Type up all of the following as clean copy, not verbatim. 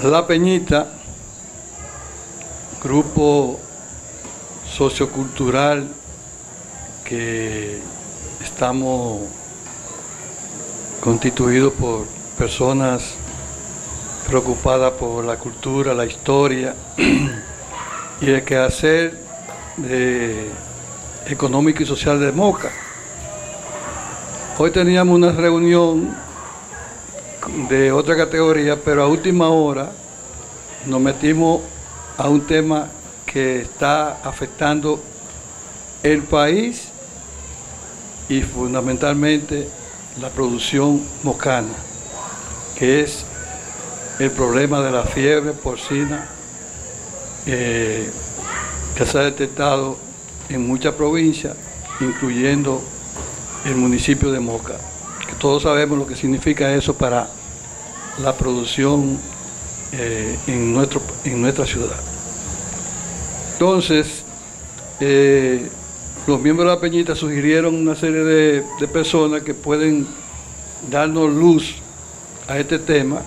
La Peñita, grupo sociocultural que estamos constituidos por personas preocupadas por la cultura, la historia y el quehacer económico y social de Moca. Hoy teníamos una reunión de otra categoría, pero a última hora nos metimos a un tema que está afectando el país y fundamentalmente la producción mocana, que es el problema de la fiebre porcina que se ha detectado en muchas provincias, incluyendo el municipio de Moca, que todos sabemos lo que significa eso para la producción en nuestra ciudad. Entonces, los miembros de la Peñita sugirieron una serie de personas que pueden darnos luz a este tema,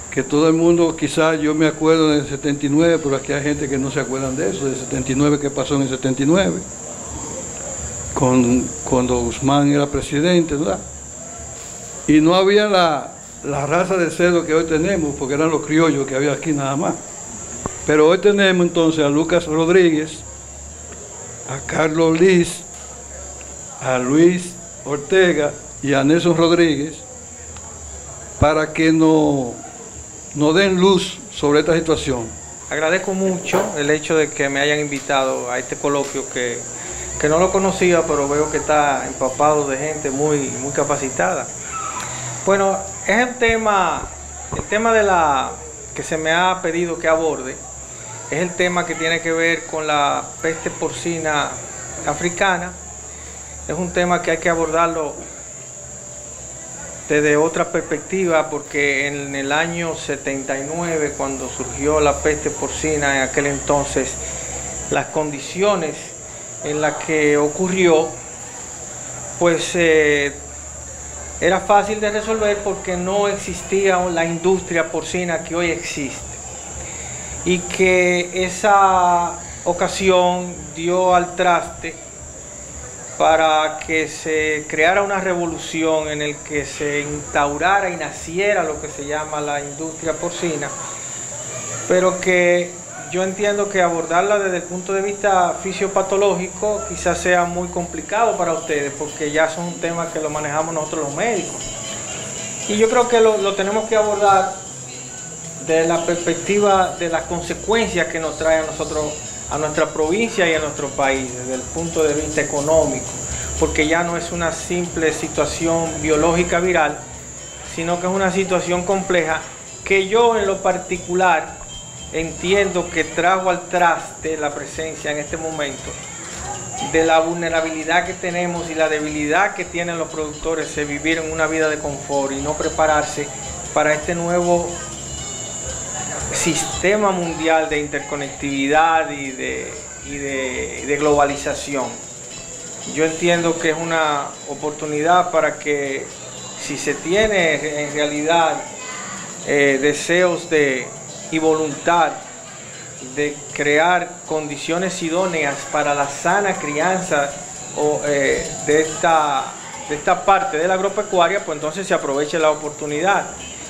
que todo el mundo, quizás yo me acuerdo del 79, pero aquí hay gente que no se acuerdan de eso, del 79, que pasó en el 79, cuando Guzmán era presidente, ¿verdad? Y no había la raza de cerdo que hoy tenemos, porque eran los criollos que había aquí nada más. Pero hoy tenemos entonces a Lucas Rodríguez, a Carlos Liz, a Luis Ortega y a Nelson Rodríguez para que nos den luz sobre esta situación. Agradezco mucho el hecho de que me hayan invitado a este coloquio que no lo conocía, pero veo que está empapado de gente muy capacitada. Bueno, es el tema que se me ha pedido que aborde. Es el tema que tiene que ver con la peste porcina africana. Es un tema que hay que abordarlo desde otra perspectiva, porque en el año 79, cuando surgió la peste porcina, en aquel entonces, las condiciones en las que ocurrió, pues era fácil de resolver porque no existía la industria porcina que hoy existe. Y que esa ocasión dio al traste para que se creara una revolución en el que se instaurara y naciera lo que se llama la industria porcina, pero que yo entiendo que abordarla desde el punto de vista fisiopatológico quizás sea muy complicado para ustedes, porque ya son un tema que lo manejamos nosotros los médicos. Y yo creo que lo tenemos que abordar de la perspectiva de las consecuencias que nos trae a nosotros, a nuestra provincia y a nuestro país, desde el punto de vista económico, porque ya no es una simple situación biológica viral, sino que es una situación compleja que yo en lo particular entiendo que trajo al traste la presencia en este momento de la vulnerabilidad que tenemos y la debilidad que tienen los productores de vivir en una vida de confort y no prepararse para este nuevo sistema mundial de interconectividad y de globalización. Yo entiendo que es una oportunidad para que, si se tiene en realidad deseos y voluntad de crear condiciones idóneas para la sana crianza de esta parte de la agropecuaria, pues entonces se aproveche la oportunidad,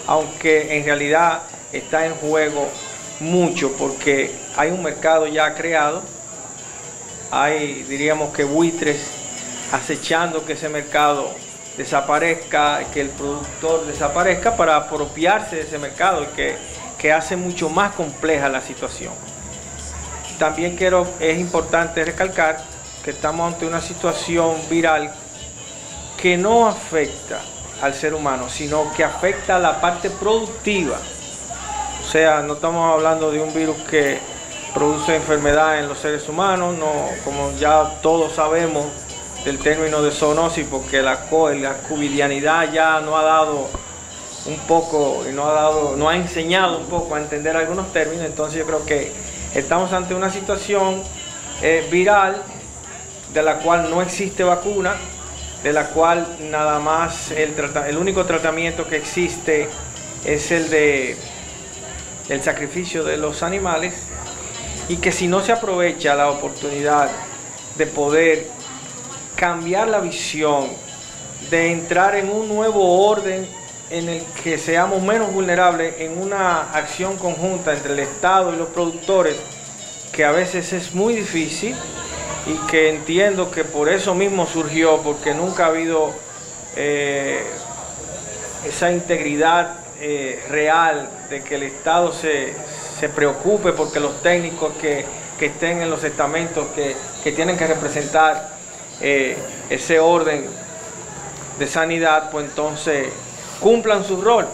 aunque en realidad está en juego mucho, porque hay un mercado ya creado, hay, diríamos que buitres acechando que ese mercado desaparezca, que el productor desaparezca para apropiarse de ese mercado, y que hace mucho más compleja la situación. También es importante recalcar que estamos ante una situación viral que no afecta al ser humano, sino que afecta a la parte productiva. O sea, no estamos hablando de un virus que produce enfermedad en los seres humanos, no, como ya todos sabemos del término de zoonosis, porque la covidianidad ya nos ha dado un poco y nos ha enseñado un poco a entender algunos términos. Entonces yo creo que estamos ante una situación viral de la cual no existe vacuna, de la cual nada más el único tratamiento que existe es el de el sacrificio de los animales, y que si no se aprovecha la oportunidad de poder cambiar la visión, de entrar en un nuevo orden en el que seamos menos vulnerables en una acción conjunta entre el Estado y los productores, que a veces es muy difícil, y que entiendo que por eso mismo surgió, porque nunca ha habido esa integridad real de que el Estado se preocupe porque los técnicos que estén en los estamentos que tienen que representar ese orden de sanidad, pues entonces cumplan su rol.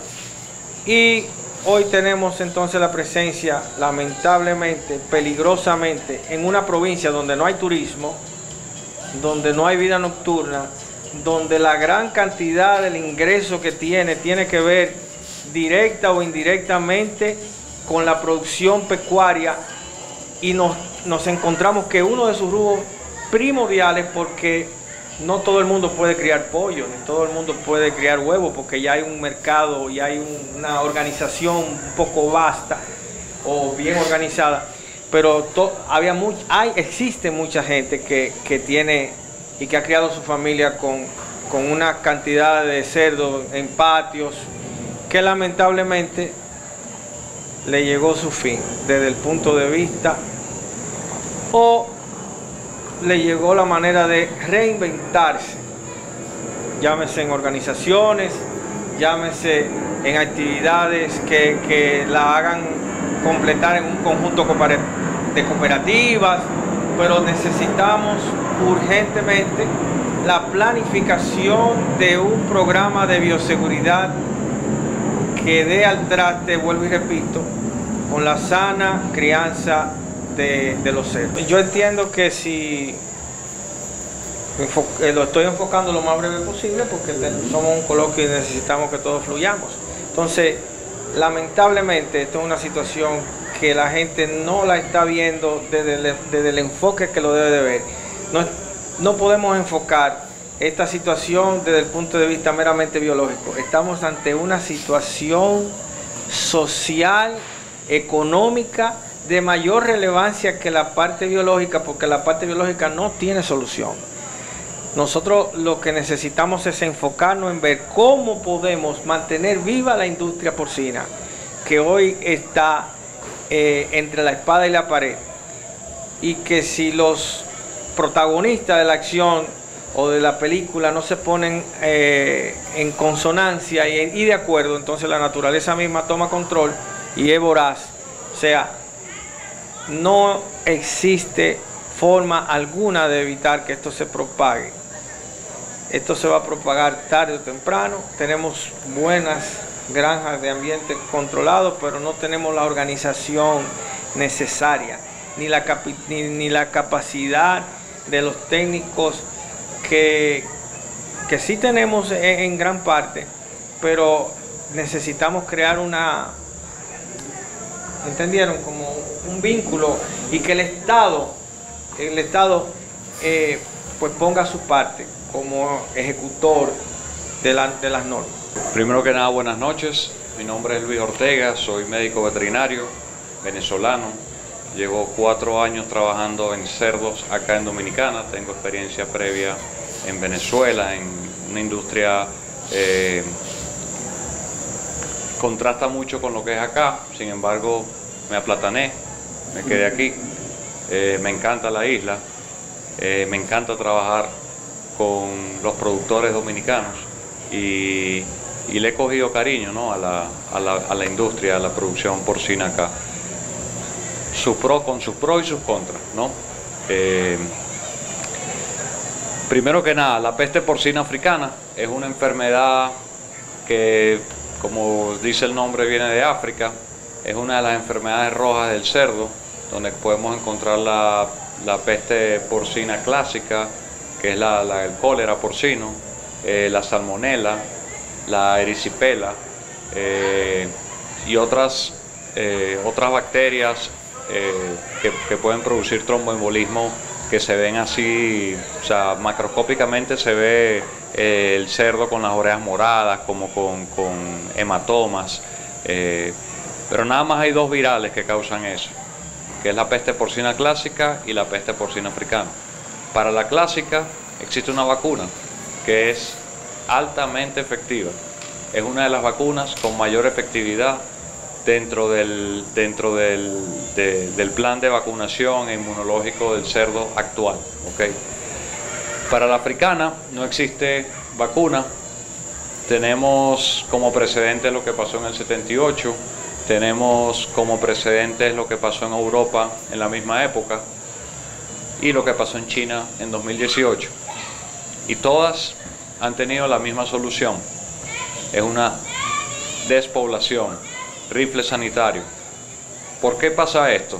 Y hoy tenemos entonces la presencia, lamentablemente, peligrosamente, en una provincia donde no hay turismo, donde no hay vida nocturna, donde la gran cantidad del ingreso que tiene que ver directa o indirectamente con la producción pecuaria, y nos encontramos que uno de sus rubros primordiales, porque no todo el mundo puede criar pollo, ni todo el mundo puede criar huevos, porque ya hay un mercado y hay una organización un poco vasta o bien organizada, pero existe mucha gente que tiene y que ha criado su familia con una cantidad de cerdos en patios, que lamentablemente le llegó su fin desde el punto de vista, o le llegó la manera de reinventarse, llámese en organizaciones, llámese en actividades que la hagan completar en un conjunto de cooperativas, pero necesitamos urgentemente la planificación de un programa de bioseguridad que dé al traste, vuelvo y repito, con la sana crianza de los cerdos. Yo entiendo que si lo estoy enfocando lo más breve posible, porque somos un coloquio y necesitamos que todos fluyamos. Entonces, lamentablemente, esto es una situación que la gente no la está viendo desde el enfoque que lo debe de ver. No podemos enfocar esta situación desde el punto de vista meramente biológico. Estamos ante una situación social, económica, de mayor relevancia que la parte biológica, porque la parte biológica no tiene solución. Nosotros lo que necesitamos es enfocarnos en ver cómo podemos mantener viva la industria porcina, que hoy está entre la espada y la pared, y que si los protagonistas de la acción o de la película no se ponen en consonancia y de acuerdo, entonces la naturaleza misma toma control y es voraz. O sea, no existe forma alguna de evitar que esto se propague. Esto se va a propagar tarde o temprano. Tenemos buenas granjas de ambiente controlado, pero no tenemos la organización necesaria, ni la capacidad de los técnicos que sí tenemos en gran parte, pero necesitamos crear ¿entendieron? Como un vínculo, y que el Estado pues ponga su parte como ejecutor de las normas. Primero que nada, buenas noches. Mi nombre es Luis Ortega, soy médico veterinario venezolano. Llevo 4 años trabajando en cerdos acá en Dominicana. Tengo experiencia previa en Venezuela, en una industria contrasta mucho con lo que es acá. Sin embargo, me aplatané, me quedé aquí. Me encanta la isla, me encanta trabajar con los productores dominicanos y le he cogido cariño, ¿no?, a la industria, a la producción porcina acá. Con sus pros y sus contras, ¿no? Primero que nada, la peste porcina africana es una enfermedad que, como dice el nombre, viene de África. Es una de las enfermedades rojas del cerdo, donde podemos encontrar la peste porcina clásica, que es el cólera porcino, la salmonela, la erisipela y otras bacterias que pueden producir tromboembolismo, que se ven así, o sea, macroscópicamente se ve el cerdo con las orejas moradas, como con hematomas. Pero nada más hay dos virales que causan eso, que es la peste porcina clásica y la peste porcina africana. Para la clásica existe una vacuna que es altamente efectiva. Es una de las vacunas con mayor efectividad dentro del plan de vacunación e inmunológico del cerdo actual. ¿Okay? Para la africana no existe vacuna. Tenemos como precedente lo que pasó en el 78, tenemos como precedentes lo que pasó en Europa en la misma época y lo que pasó en China en 2018. Y todas han tenido la misma solución. Es una despoblación, rifle sanitario. ¿Por qué pasa esto?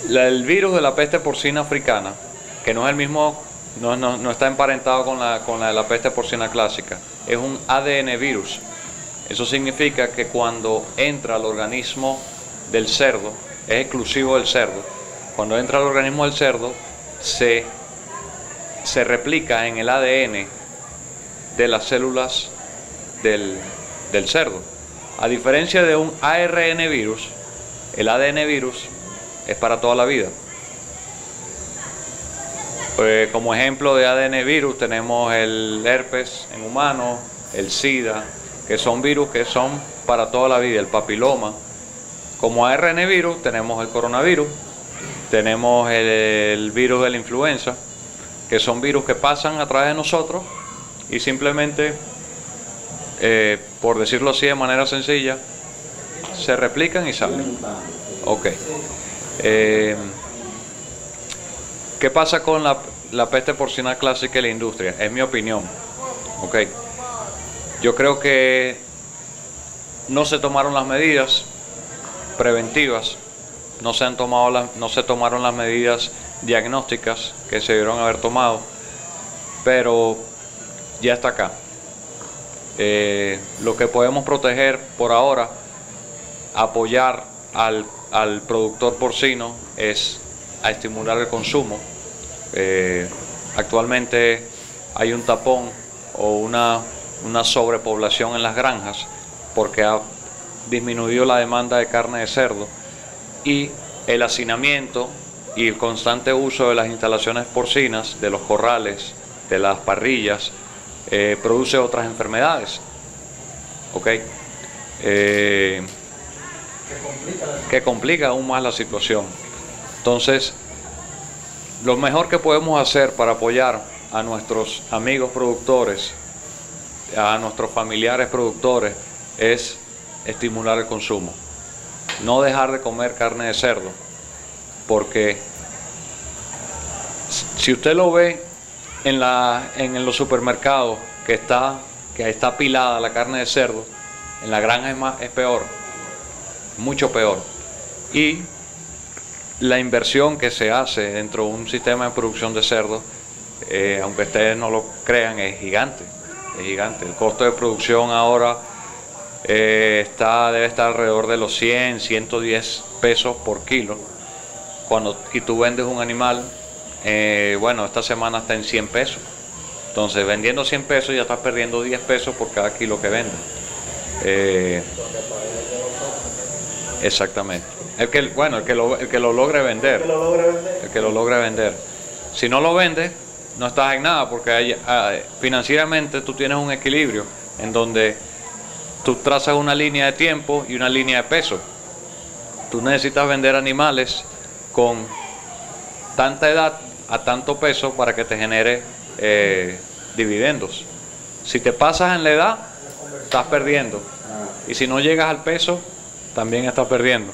El virus de la peste porcina africana, que no es el mismo, no está emparentado con la de la peste porcina clásica, es un ADN virus. Eso significa que cuando entra al organismo del cerdo, es exclusivo del cerdo, cuando entra al organismo del cerdo, se replica en el ADN de las células del cerdo. A diferencia de un ARN virus, el ADN virus es para toda la vida. Como ejemplo de ADN virus tenemos el herpes en humanos, el SIDA, que son virus que son para toda la vida, el papiloma. Como ARN virus tenemos el coronavirus, tenemos el virus de la influenza, que son virus que pasan a través de nosotros y simplemente, por decirlo así de manera sencilla, se replican y salen. Ok. ¿Qué pasa con la peste porcina clásica y la industria? Es mi opinión. Ok. Yo creo que no se tomaron las medidas preventivas, no se tomaron las medidas diagnósticas que se debieron haber tomado, pero ya está acá. Lo que podemos proteger por ahora, apoyar al productor porcino, es a estimular el consumo. Actualmente hay un tapón o una sobrepoblación en las granjas porque ha disminuido la demanda de carne de cerdo, y el hacinamiento y el constante uso de las instalaciones porcinas, de los corrales, de las parrillas, produce otras enfermedades. ¿Ok? Que complica aún más la situación. Entonces, lo mejor que podemos hacer para apoyar a nuestros amigos productores, a nuestros familiares productores, es estimular el consumo. No dejar de comer carne de cerdo, porque si usted lo ve en los supermercados, que está apilada la carne de cerdo, en la granja es peor, mucho peor. Y la inversión que se hace dentro de un sistema de producción de cerdo, aunque ustedes no lo crean, es gigante. Es gigante. El costo de producción ahora debe estar alrededor de los 100, 110 pesos por kilo. Y tú vendes un animal, bueno, esta semana está en 100 pesos. Entonces, vendiendo 100 pesos ya estás perdiendo 10 pesos por cada kilo que vendes. Exactamente. El que lo logre vender. El que lo logre vender. Si no lo vende, no estás en nada, porque financieramente tú tienes un equilibrio en donde tú trazas una línea de tiempo y una línea de peso. Tú necesitas vender animales con tanta edad a tanto peso para que te genere dividendos. Si te pasas en la edad, estás perdiendo. Y si no llegas al peso, también estás perdiendo.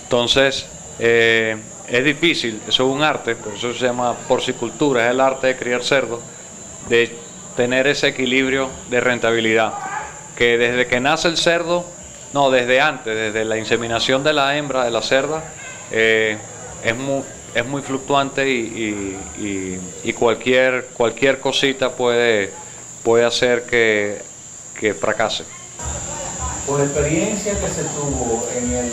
Entonces, es difícil, eso es un arte, por eso se llama porcicultura, es el arte de criar cerdos, de tener ese equilibrio de rentabilidad, que desde que nace el cerdo, no, desde antes, desde la inseminación de la hembra, de la cerda, es muy fluctuante y cualquier cosita puede hacer que fracase. Por experiencia que se tuvo en el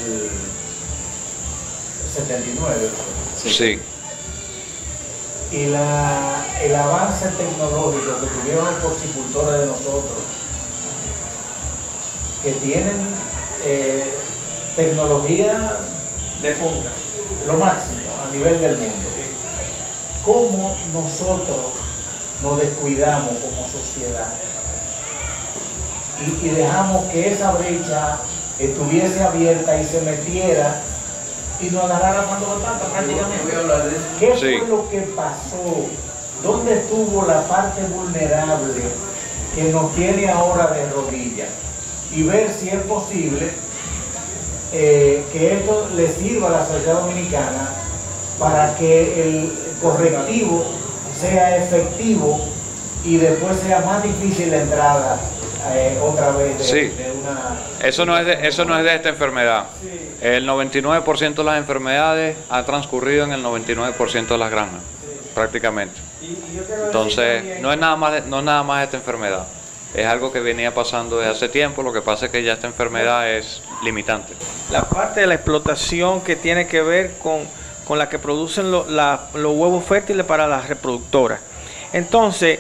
79, Sí. Y el avance tecnológico que tuvieron los porcicultores de nosotros, que tienen tecnología De punta. lo máximo a nivel del mundo. ¿Cómo nosotros nos descuidamos como sociedad y dejamos que esa brecha estuviese abierta y se metiera y nos agarrara cuando batata prácticamente? ¿Qué Sí. fue lo que pasó? ¿Dónde estuvo la parte vulnerable que nos tiene ahora de rodillas? Y ver si es posible que esto le sirva a la sociedad dominicana para que el correctivo sea efectivo y después sea más difícil la entrada otra vez Sí. de una... Eso no es de esta enfermedad. El 99% de las enfermedades ha transcurrido en el 99% de las granjas, prácticamente. Entonces, no es nada más esta enfermedad. Es algo que venía pasando desde hace tiempo, lo que pasa es que ya esta enfermedad es limitante. La parte de la explotación que tiene que ver con la que producen los huevos fértiles para las reproductoras. Entonces,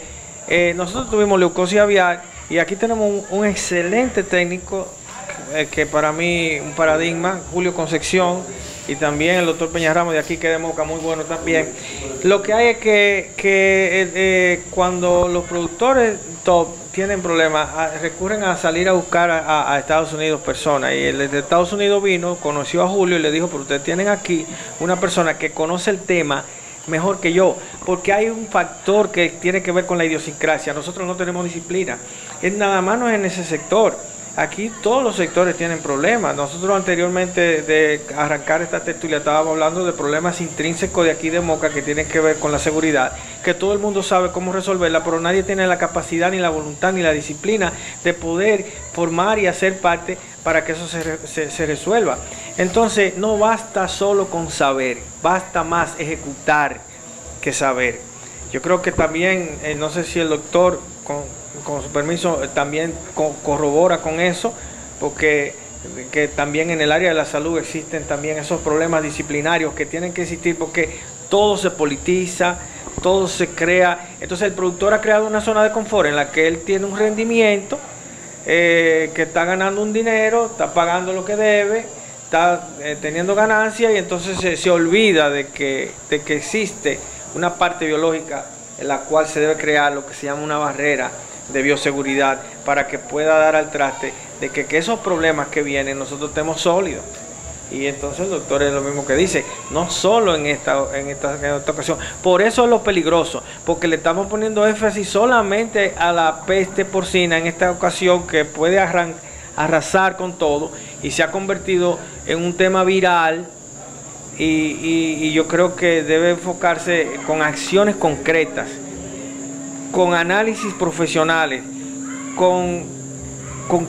nosotros tuvimos leucosis aviar y aquí tenemos un excelente técnico que para mí un paradigma, Julio Concepción, y también el doctor Peñarramos de aquí que de Moca, muy bueno también. Lo que hay es que cuando los productores top tienen problemas, recurren a salir a buscar a Estados Unidos personas, y el de Estados Unidos vino, conoció a Julio y le dijo, pero ustedes tienen aquí una persona que conoce el tema mejor que yo, porque hay un factor que tiene que ver con la idiosincrasia. Nosotros no tenemos disciplina, nada más no es en ese sector. Aquí todos los sectores tienen problemas. Nosotros anteriormente de arrancar esta tertulia estábamos hablando de problemas intrínsecos de aquí de Moca que tienen que ver con la seguridad, que todo el mundo sabe cómo resolverla, pero nadie tiene la capacidad, ni la voluntad, ni la disciplina de poder formar y hacer parte para que eso se resuelva. Entonces no basta solo con saber, basta más ejecutar que saber. Yo creo que también, no sé si el doctor con su permiso también corrobora con eso, porque que también en el área de la salud existen también esos problemas disciplinarios que tienen que existir, porque todo se politiza, todo se crea. Entonces el productor ha creado una zona de confort en la que él tiene un rendimiento, que está ganando un dinero, está pagando lo que debe, está teniendo ganancias, y entonces se olvida de que existe una parte biológica en la cual se debe crear lo que se llama una barrera de bioseguridad para que pueda dar al traste de que esos problemas que vienen nosotros estemos sólidos. Y entonces el doctor es lo mismo que dice, no solo en esta ocasión. Por eso es lo peligroso, porque le estamos poniendo énfasis solamente a la peste porcina en esta ocasión, que puede arrasar con todo y se ha convertido en un tema viral. Y yo creo que debe enfocarse con acciones concretas, con análisis profesionales, con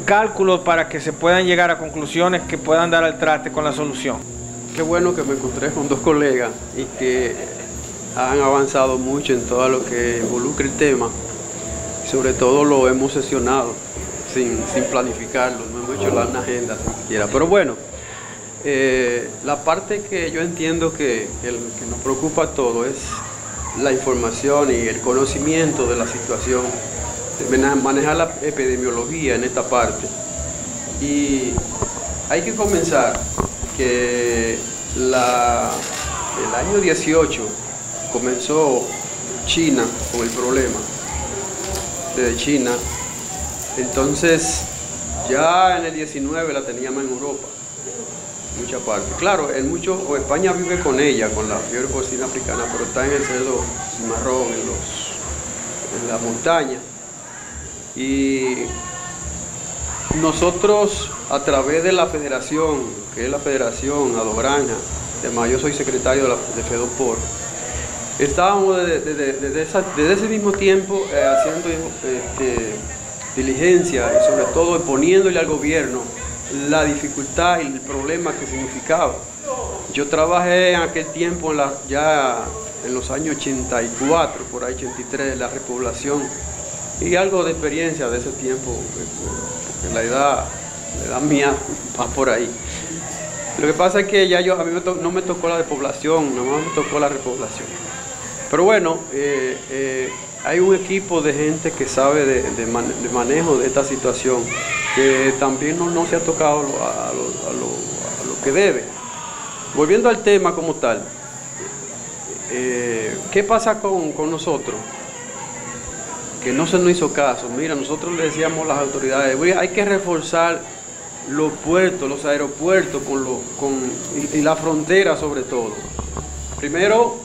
cálculos para que se puedan llegar a conclusiones que puedan dar al traste con la solución. Qué bueno que me encontré con dos colegas y que han avanzado mucho en todo lo que involucra el tema. Sobre todo lo hemos sesionado sin planificarlo, no hemos hecho una agenda ni siquiera. Pero bueno, la parte que yo entiendo que nos preocupa a todos es la información y el conocimiento de la situación, manejar la epidemiología en esta parte. Y hay que comenzar que el año 18 comenzó China con el problema de China, entonces ya en el 19 la teníamos en Europa, mucha parte. Claro, España vive con ella, con la fiebre porcina africana, pero está en el cerdo marrón, en la montaña. Y nosotros, a través de la federación, que es la Federación Adogranja, yo soy secretario de FEDOPOR, estábamos desde ese mismo tiempo haciendo diligencia y sobre todo poniéndole al gobierno la dificultad y el problema que significaba. Yo trabajé en aquel tiempo, ya en los años 84, por ahí 83, la repoblación, y algo de experiencia de ese tiempo, porque la edad mía va por ahí. Lo que pasa es que ya a mí no me tocó la despoblación, nomás me tocó la repoblación. Pero bueno, hay un equipo de gente que sabe de manejo de esta situación, que también no se ha tocado a lo que debe. Volviendo al tema como tal, ¿qué pasa con nosotros? Que no se nos hizo caso. Mira, nosotros le decíamos a las autoridades, hay que reforzar los puertos, los aeropuertos y la frontera sobre todo. Primero,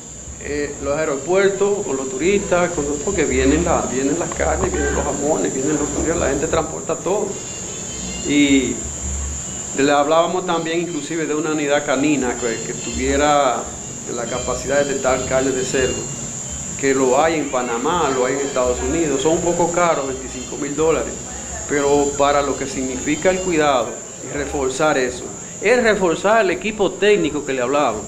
los aeropuertos con los turistas, porque vienen las carnes, vienen los jamones, vienen los turistas, la gente transporta todo. Y le hablábamos también inclusive de una unidad canina que tuviera la capacidad de detectar carne de cerdo, que lo hay en Panamá, lo hay en Estados Unidos. Son un poco caros, $25,000, pero para lo que significa el cuidado y reforzar eso, es reforzar el equipo técnico que le hablábamos,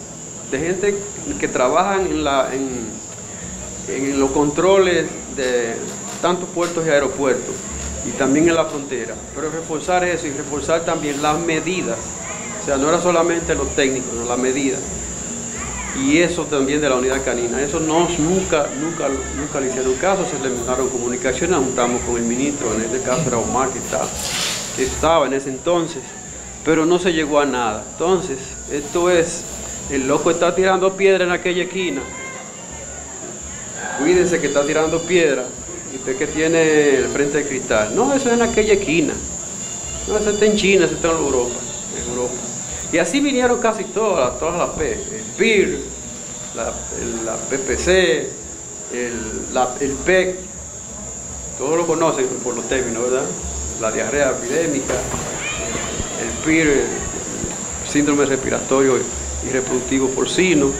de gente que trabajan en los controles de tantos puertos y aeropuertos y también en la frontera, pero reforzar eso y reforzar también las medidas, o sea, no era solamente los técnicos, sino las medidas, y eso también de la unidad canina. Eso nunca le hicieron caso, se le mandaron comunicaciones, juntamos con el ministro, en este caso era Omar, que estaba en ese entonces, pero no se llegó a nada. Entonces, esto es, el loco está tirando piedra en aquella esquina, cuídense que está tirando piedra, y usted que tiene el frente de cristal, no, eso es en aquella esquina, no, eso está en China, eso está en Europa. Y así vinieron casi todas las P, el PIR, la PPC, el PEC, todos lo conocen por los términos, ¿verdad? La diarrea epidémica, el PIR, el síndrome respiratorio y reproductivo porcino,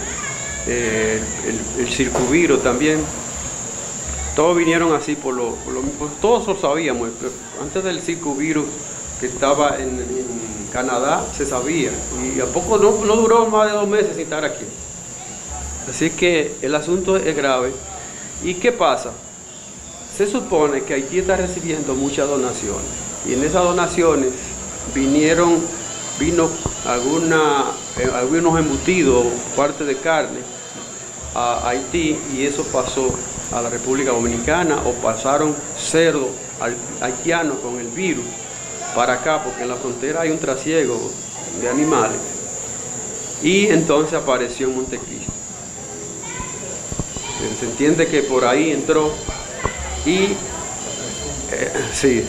el circuviro también. Todos vinieron así por lo mismo, todos lo sabíamos. Antes del circuvirus que estaba en Canadá se sabía, y a poco no duró más de 2 meses sin estar aquí. Así que el asunto es grave. ¿Y qué pasa? Se supone que Haití está recibiendo muchas donaciones, y en esas donaciones vino algunos embutidos, parte de carne a Haití, y eso pasó a la República Dominicana, o pasaron cerdos haitianos con el virus para acá, porque en la frontera hay un trasiego de animales, y entonces apareció en Montecristo. Se entiende que por ahí entró, y sí,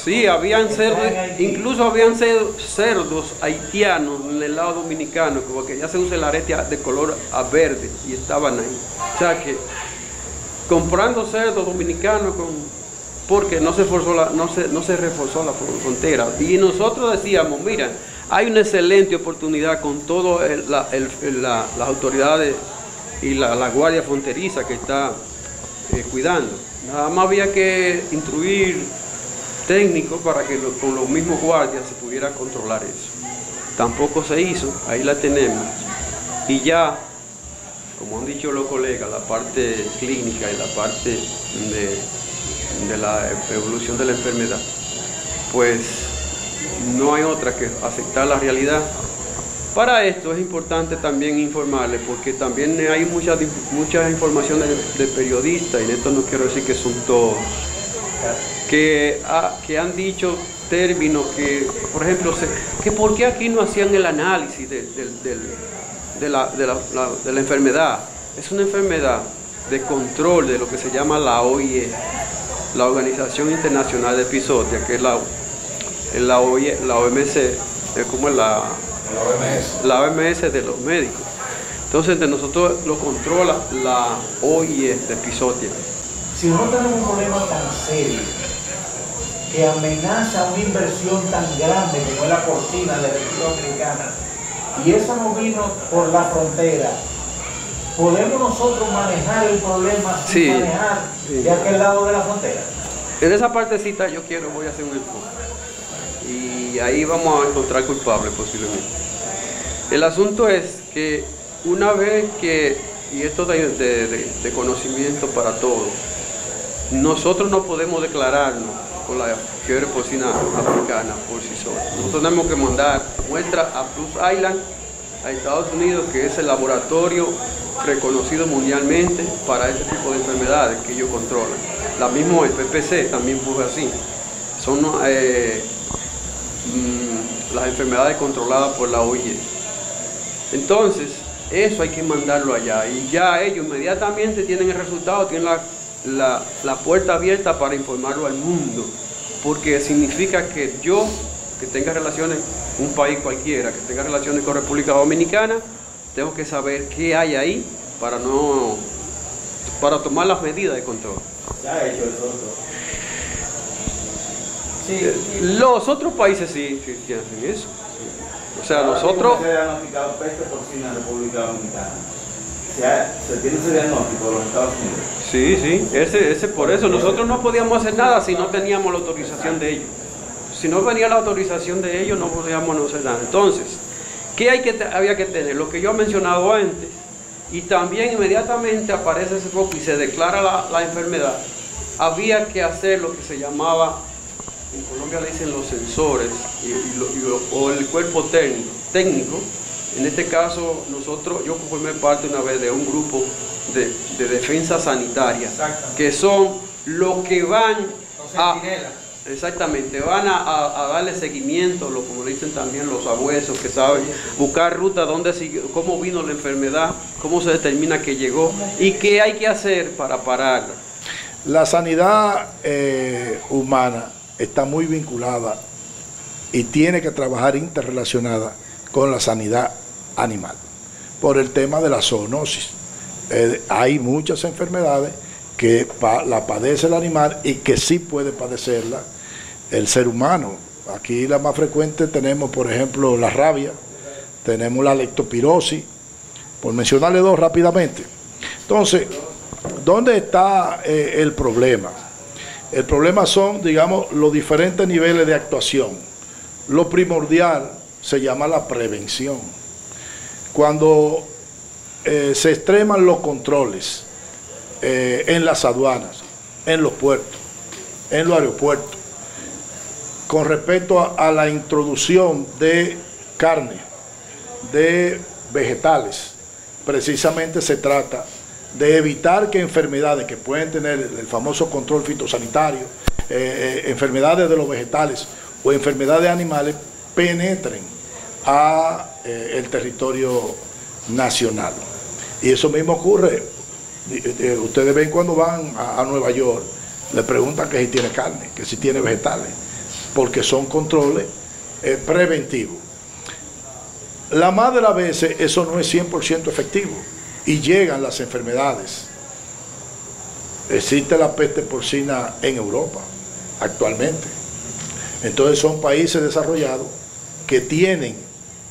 sí, habían cerdos, incluso habían cerdos haitianos en el lado dominicano, porque ya se usa el arete de color verde, y estaban ahí. O sea que comprando cerdos dominicanos porque no se reforzó la frontera. Y nosotros decíamos, mira, hay una excelente oportunidad con todas las autoridades y la guardia fronteriza que está cuidando. Nada más había que instruir técnicos para que con los mismos guardias se pudiera controlar eso. Tampoco se hizo, ahí la tenemos. Y ya, como han dicho los colegas, la parte clínica y la parte de la evolución de la enfermedad, pues no hay otra que aceptar la realidad. Para esto es importante también informarles, porque también hay muchas informaciones de periodistas, y en esto no quiero decir que son todos, que han dicho términos que, por ejemplo, que por qué aquí no hacían el análisis de la enfermedad. Es una enfermedad de control de lo que se llama la OIE, la Organización Internacional de Epizotia, que es la OMS, es como la OMS de los médicos. Entonces de nosotros lo controla la OIE de Epizotia. Si no tenemos un problema tan serio que amenaza una inversión tan grande como es la porcina de la República Dominicana, y eso no vino por la frontera, ¿podemos nosotros manejar el problema sin manejar de aquel lado de la frontera? En esa partecita voy a hacer un enfoque, y ahí vamos a encontrar culpables posiblemente. El asunto es que una vez que, y esto de conocimiento para todos, nosotros no podemos declararnos con la fiebre porcina africana por sí solos. Nosotros tenemos que mandar muestras a Plus Island, a Estados Unidos, que es el laboratorio reconocidos mundialmente para este tipo de enfermedades que ellos controlan. La misma, el PPC también fue así. Son las enfermedades controladas por la OIE. Entonces, eso hay que mandarlo allá y ya ellos inmediatamente tienen el resultado, tienen la puerta abierta para informarlo al mundo, porque significa que yo, que tenga relaciones, un país cualquiera, que tenga relaciones con República Dominicana, tengo que saber qué hay ahí para tomar las medidas de control. Se ha hecho eso. Sí, Los otros países sí hacen eso. O sea, nosotros... Se ha diagnosticado peste porcina en República Dominicana. Se tiene ese diagnóstico de los Estados Unidos. Sí, ese por eso. Nosotros no podíamos hacer nada si no teníamos la autorización de ellos. Si no venía la autorización de ellos, no podíamos no hacer nada. Entonces, ¿qué había que tener? Lo que yo he mencionado antes, y también inmediatamente aparece ese foco y se declara la enfermedad, había que hacer lo que se llamaba, en Colombia le dicen los sensores, o el cuerpo técnico. En este caso, yo formé parte una vez de un grupo de defensa sanitaria, que son los que van exactamente, van a darle seguimiento, como dicen también los abuesos, que saben buscar ruta, cómo vino la enfermedad, cómo se determina que llegó y qué hay que hacer para pararla. La sanidad humana está muy vinculada y tiene que trabajar interrelacionada con la sanidad animal, por el tema de la zoonosis. Hay muchas enfermedades que la padece el animal y que sí puede padecerla el ser humano. Aquí la más frecuente tenemos, por ejemplo, la rabia, tenemos la leptospirosis, por mencionarle dos rápidamente. Entonces, ¿dónde está el problema? El problema son, digamos, los diferentes niveles de actuación. Lo primordial se llama la prevención. Cuando se extreman los controles en las aduanas, en los puertos, en los aeropuertos, con respecto a la introducción de carne, de vegetales, precisamente se trata de evitar que enfermedades que pueden tener el famoso control fitosanitario, enfermedades de los vegetales o enfermedades animales penetren a el territorio nacional. Y eso mismo ocurre, ustedes ven cuando van a Nueva York, le preguntan que si tiene carne, que si tiene vegetales, porque son controles preventivos. La más de las veces eso no es 100% efectivo y llegan las enfermedades. Existe la peste porcina en Europa actualmente. Entonces son países desarrollados que tienen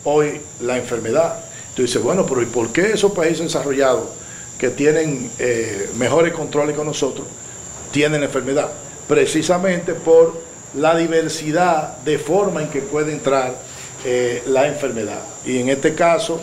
hoy la enfermedad. Tú dices, bueno, pero ¿y por qué esos países desarrollados que tienen mejores controles que nosotros tienen la enfermedad? Precisamente por la diversidad de forma en que puede entrar la enfermedad. Y en este caso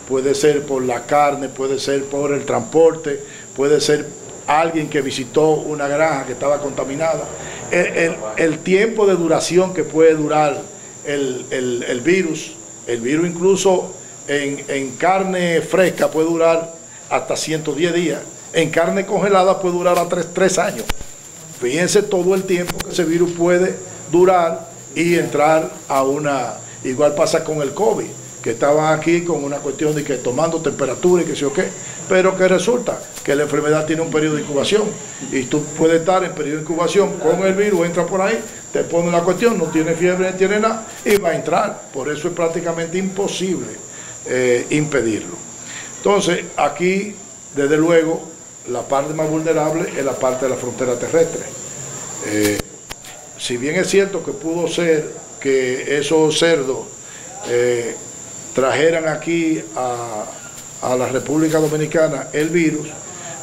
puede ser por la carne, puede ser por el transporte, puede ser alguien que visitó una granja que estaba contaminada. El tiempo de duración que puede durar el virus incluso en carne fresca puede durar hasta 110 días, en carne congelada puede durar hasta 3 años. Fíjense todo el tiempo que ese virus puede durar y entrar a una... Igual pasa con el COVID, que estaban aquí con una cuestión de que tomando temperatura y que sé o qué, pero que resulta que la enfermedad tiene un periodo de incubación y tú puedes estar en periodo de incubación con el virus, entra por ahí, te pone la cuestión, no tiene fiebre, no tiene nada y va a entrar. Por eso es prácticamente imposible impedirlo. Entonces, aquí, desde luego, la parte más vulnerable es la parte de la frontera terrestre. Si bien es cierto que pudo ser que esos cerdos trajeran aquí a la República Dominicana el virus,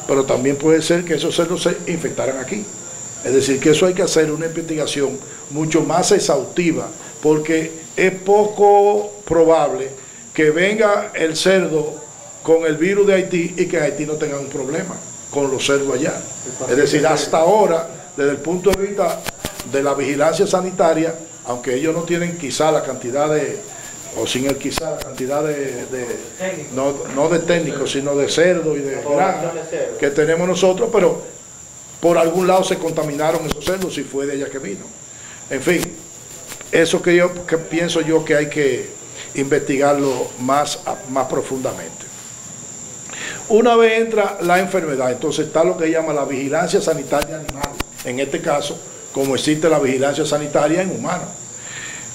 pero también puede ser que esos cerdos se infectaran aquí. Es decir, que eso hay que hacer una investigación mucho más exhaustiva, porque es poco probable que venga el cerdo con el virus de Haití y que Haití no tenga un problema con los cerdos allá. Es decir, hasta ahora, desde el punto de vista de la vigilancia sanitaria, aunque ellos no tienen quizá la cantidad o sin el quizá la cantidad no de técnicos, sino de cerdo y de granja que tenemos nosotros, pero por algún lado se contaminaron esos cerdos y fue de ella que vino. En fin, eso que pienso yo que hay que investigarlo más profundamente. Una vez entra la enfermedad, entonces está lo que llama la vigilancia sanitaria animal, en este caso, como existe la vigilancia sanitaria en humanos.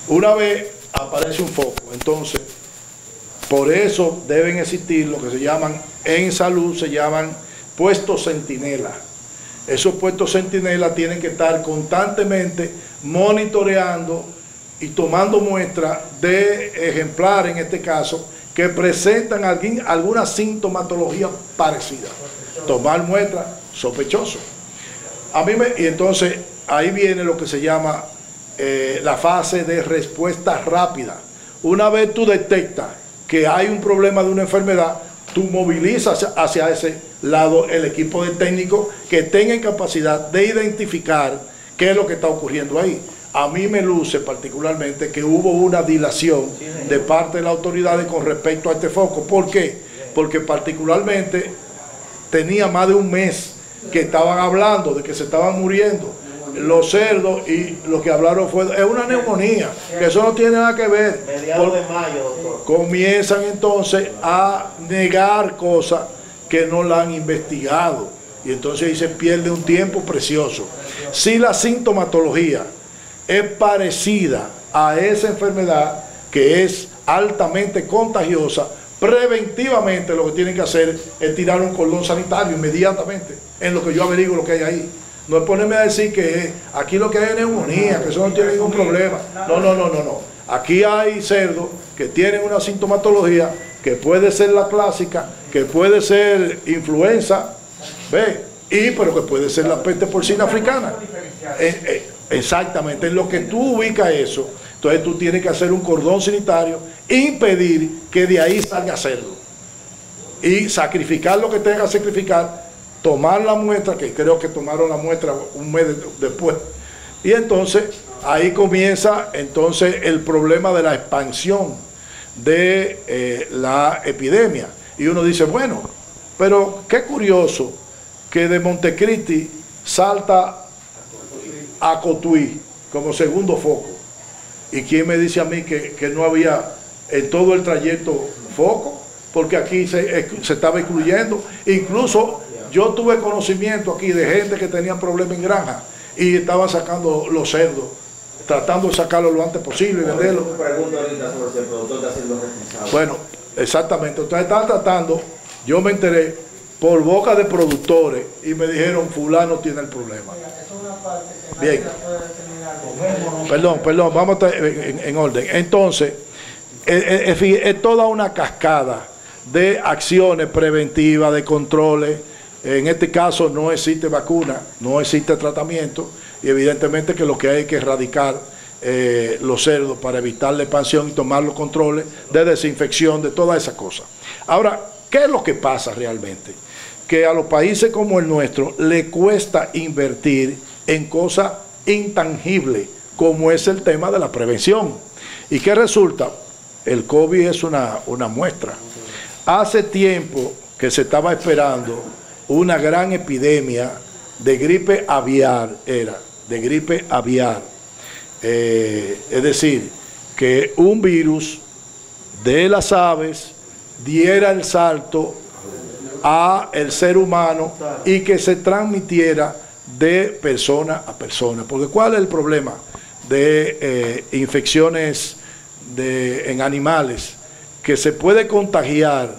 Una vez aparece un foco, entonces, por eso deben existir lo que se llaman, en salud se llaman puestos centinela. Esos puestos centinela tienen que estar constantemente monitoreando y tomando muestras de ejemplares, en este caso, que presentan alguna sintomatología parecida. Tomar muestras sospechoso. Y entonces ahí viene lo que se llama la fase de respuesta rápida. Una vez tú detectas que hay un problema de una enfermedad, tú movilizas hacia ese lado el equipo de técnicos que tengan capacidad de identificar qué es lo que está ocurriendo ahí. A mí me luce particularmente que hubo una dilación de parte de las autoridades con respecto a este foco. ¿Por qué? Porque particularmente tenía más de un mes que estaban hablando de que se estaban muriendo los cerdos y lo que hablaron fue es una neumonía, que eso no tiene nada que ver. Mediados de mayo, doctor. Comienzan entonces a negar cosas que no la han investigado y entonces ahí se pierde un tiempo precioso. Si la sintomatología es parecida a esa enfermedad que es altamente contagiosa, preventivamente lo que tienen que hacer es tirar un cordón sanitario inmediatamente, en lo que yo averiguo lo que hay ahí. No es ponerme a decir que aquí lo que hay es neumonía, que eso no tiene ningún problema. No. Aquí hay cerdos que tienen una sintomatología que puede ser la clásica, que puede ser influenza, pero que puede ser la peste porcina africana. Exactamente, en lo que tú ubicas eso, entonces tú tienes que hacer un cordón sanitario, impedir que de ahí salga cerdo y sacrificar lo que tenga que sacrificar, tomar la muestra, que creo que tomaron la muestra un mes después, y entonces ahí comienza entonces el problema de la expansión de la epidemia. Y uno dice, bueno, pero qué curioso que de Montecristi salta a Cotuí como segundo foco. ¿Y quién me dice a mí que no había en todo el trayecto foco? Porque aquí se estaba excluyendo. Incluso yo tuve conocimiento aquí de gente que tenía problemas en granja y estaban sacando los cerdos, tratando de sacarlos lo antes posible y venderlos. Bueno, exactamente. Entonces estaban tratando, yo me enteré por boca de productores y me dijeron fulano tiene el problema. Bien. Perdón, vamos a estar en orden. Entonces, es toda una cascada de acciones preventivas, de controles. En este caso no existe vacuna, no existe tratamiento y evidentemente que lo que hay que erradicar los cerdos para evitar la expansión y tomar los controles de desinfección, de todas esas cosas. Ahora, ¿qué es lo que pasa realmente? Que a los países como el nuestro le cuesta invertir en cosas intangibles, como es el tema de la prevención. ¿Y qué resulta? El COVID es una muestra. Hace tiempo que se estaba esperando una gran epidemia de gripe aviar, es decir, que un virus de las aves diera el salto a el ser humano y que se transmitiera de persona a persona. Porque ¿cuál es el problema de infecciones en animales? Que se puede contagiar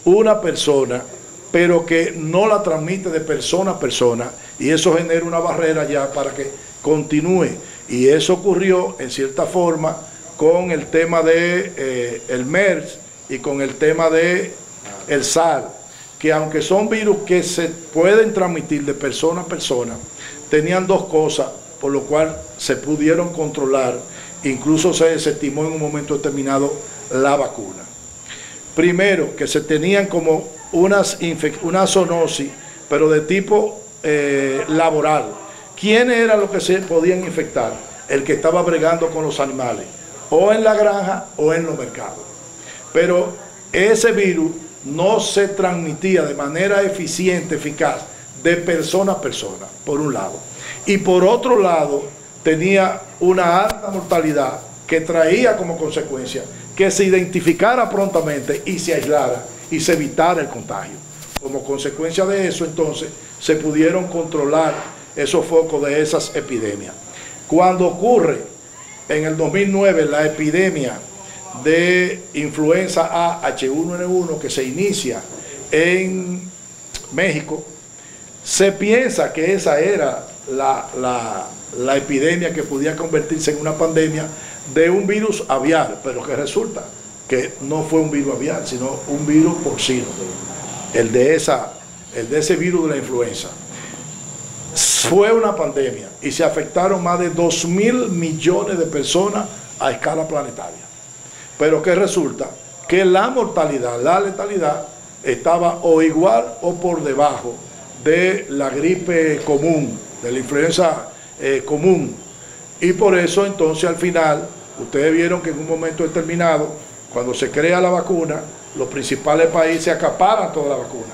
una persona, pero que no la transmite de persona a persona, y eso genera una barrera ya para que continúe. Y eso ocurrió en cierta forma con el tema de el MERS y con el tema de el SARS, que aunque son virus que se pueden transmitir de persona a persona, tenían dos cosas por lo cual se pudieron controlar, incluso se desestimó en un momento determinado la vacuna. Primero, que se tenían como una zoonosis, pero de tipo laboral. ¿Quiénes eran los que se podían infectar? El que estaba bregando con los animales, o en la granja o en los mercados. Pero ese virus no se transmitía de manera eficiente, eficaz, de persona a persona, por un lado. Y por otro lado, tenía una alta mortalidad que traía como consecuencia que se identificara prontamente y se aislara y se evitara el contagio. Como consecuencia de eso, entonces, se pudieron controlar esos focos de esas epidemias. Cuando ocurre en el 2009 la epidemia de influenza A H1N1 que se inicia en México, se piensa que esa era la epidemia que podía convertirse en una pandemia de un virus aviar, pero que resulta que no fue un virus aviar, sino un virus porcino, el de ese virus de la influenza. Fue una pandemia y se afectaron más de 2.000 millones de personas a escala planetaria. Pero que resulta que la mortalidad, la letalidad, estaba o igual o por debajo de la gripe común, de la influenza común. Y por eso entonces al final, ustedes vieron que en un momento determinado, cuando se crea la vacuna, los principales países acaparan toda la vacuna.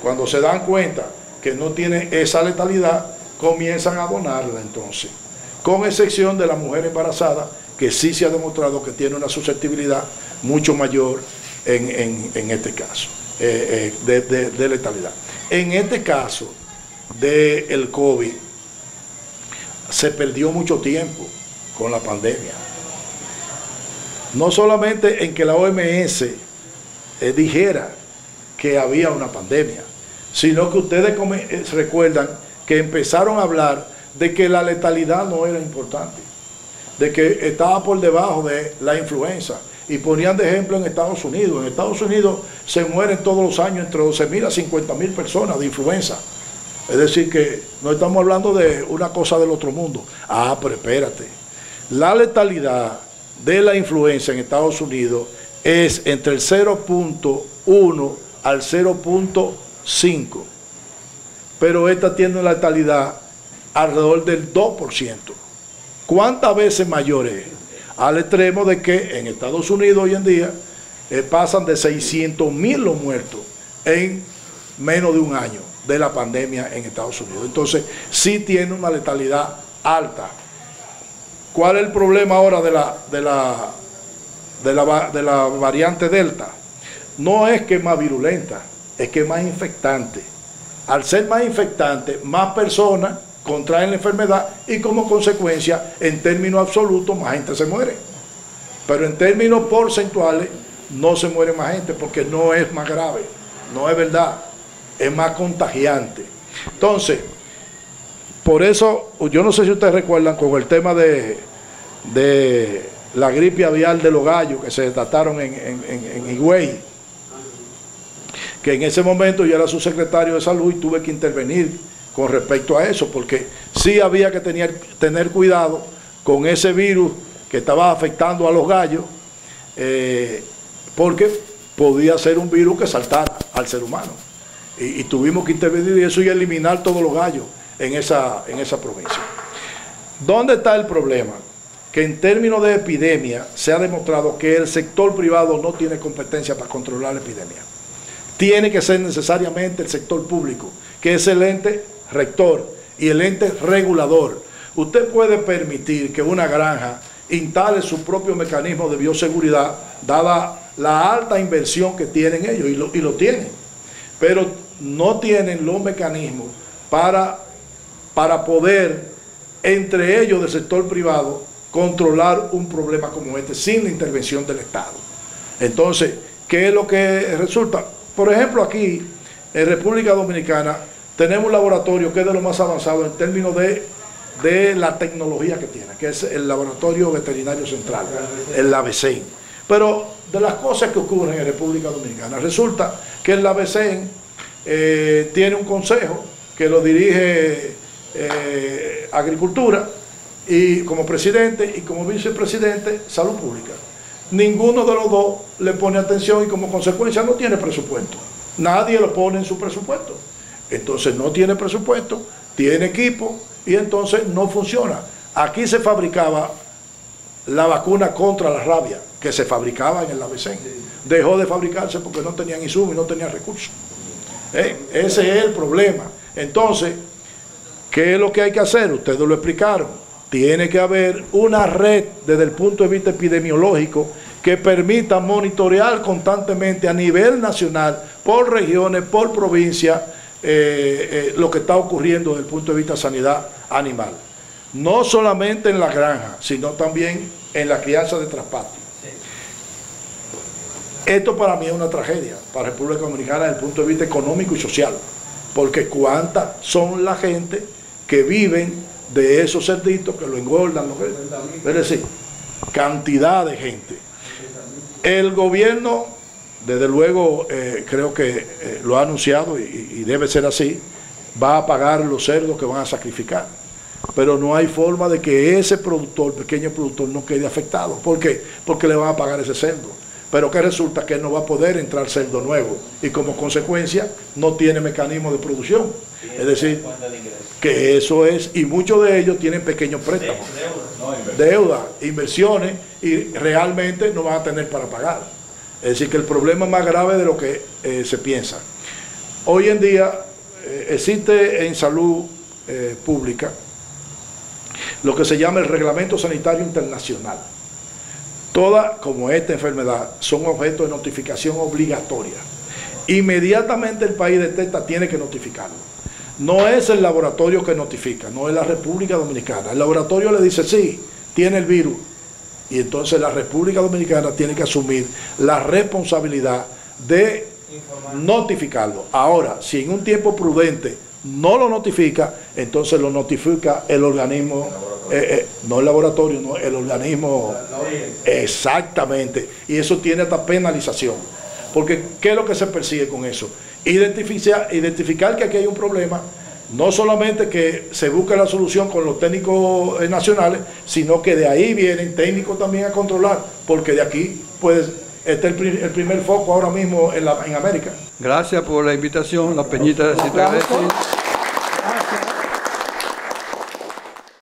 Cuando se dan cuenta que no tiene esa letalidad, comienzan a donarla entonces. Con excepción de la mujer embarazada, que sí se ha demostrado que tiene una susceptibilidad mucho mayor en este caso, de letalidad. En este caso del COVID, se perdió mucho tiempo con la pandemia. No solamente en que la OMS dijera que había una pandemia, sino que ustedes recuerdan que empezaron a hablar de que la letalidad no era importante, de que estaba por debajo de la influenza, y ponían de ejemplo en Estados Unidos. En Estados Unidos se mueren todos los años entre 12.000 a 50.000 personas de influenza. Es decir, que no estamos hablando de una cosa del otro mundo. Ah, pero espérate, la letalidad de la influenza en Estados Unidos es entre el 0.1 al 0.5, pero esta tiene una letalidad alrededor del 2%. ¿Cuántas veces mayor es? Al extremo de que en Estados Unidos hoy en día pasan de 600.000 los muertos en menos de un año de la pandemia en Estados Unidos. Entonces, sí tiene una letalidad alta. ¿Cuál es el problema ahora de la variante Delta? No es que es más virulenta, es que es más infectante. Al ser más infectante, más personas contraen la enfermedad y como consecuencia, en términos absolutos, más gente se muere. Pero en términos porcentuales, no se muere más gente porque no es más grave, no es verdad, es más contagiante. Entonces, por eso, yo no sé si ustedes recuerdan con el tema de la gripe aviar de los gallos que se trataron en Higüey, que en ese momento yo era subsecretario de salud y tuve que intervenir con respecto a eso, porque sí había que tener cuidado con ese virus que estaba afectando a los gallos, porque podía ser un virus que saltara al ser humano. Y tuvimos que intervenir y eso y eliminar todos los gallos en esa provincia. ¿Dónde está el problema? Que en términos de epidemia se ha demostrado que el sector privado no tiene competencia para controlar la epidemia. Tiene que ser necesariamente el sector público, que es el ente rector y el ente regulador. Usted puede permitir que una granja instale su propio mecanismo de bioseguridad, dada la alta inversión que tienen ellos, y lo tienen, pero no tienen los mecanismos para poder, entre ellos del sector privado, controlar un problema como este sin la intervención del Estado. Entonces, ¿qué es lo que resulta? Por ejemplo, aquí en República Dominicana tenemos un laboratorio que es de lo más avanzado en términos de la tecnología que tiene, que es el Laboratorio Veterinario Central, el LAVECEN. Pero de las cosas que ocurren en República Dominicana, resulta que el LAVECEN tiene un consejo que lo dirige Agricultura, y como presidente y como vicepresidente Salud Pública. Ninguno de los dos le pone atención y como consecuencia no tiene presupuesto. Nadie lo pone en su presupuesto. Entonces no tiene presupuesto, tiene equipo y entonces no funciona. Aquí se fabricaba la vacuna contra la rabia que se fabricaba en el ABC. Dejó de fabricarse porque no tenían insumos y no tenían recursos. Ese es el problema. Entonces, ¿qué es lo que hay que hacer? Ustedes lo explicaron. Tiene que haber una red desde el punto de vista epidemiológico que permita monitorear constantemente a nivel nacional, por regiones, por provincia, lo que está ocurriendo desde el punto de vista de sanidad animal. No solamente en la granja, sino también en la crianza de traspatio. Esto para mí es una tragedia para la República Dominicana desde el punto de vista económico y social, porque cuántas son la gente que viven de esos cerditos que lo engordan, es decir, cantidad de gente. El gobierno, desde luego, creo que lo ha anunciado y debe ser así, va a pagar los cerdos que van a sacrificar, pero no hay forma de que ese productor, pequeño productor, no quede afectado. ¿Por qué? Porque le van a pagar ese cerdo. Pero que resulta que no va a poder entrar cerdo nuevo y como consecuencia no tiene mecanismo de producción. Es decir, que eso es, y muchos de ellos tienen pequeños préstamos, deuda, inversiones, y realmente no van a tener para pagar. Es decir, que el problema es más grave de lo que se piensa. Hoy en día existe en salud pública lo que se llama el Reglamento Sanitario Internacional. Todas, como esta enfermedad, son objeto de notificación obligatoria. Inmediatamente el país detecta, tiene que notificarlo. No es el laboratorio que notifica, no es la República Dominicana. El laboratorio le dice, sí, tiene el virus. Y entonces la República Dominicana tiene que asumir la responsabilidad de notificarlo. Ahora, si en un tiempo prudente no lo notifica, entonces lo notifica el organismo, no el laboratorio, no, el organismo. Exactamente. Y eso tiene hasta penalización. Porque, ¿qué es lo que se persigue con eso? Identificar que aquí hay un problema, no solamente que se busque la solución con los técnicos nacionales, sino que de ahí vienen técnicos también a controlar, porque de aquí pues este es el primer foco ahora mismo en América. Gracias por la invitación, la Peñita de Citrales. Gracias.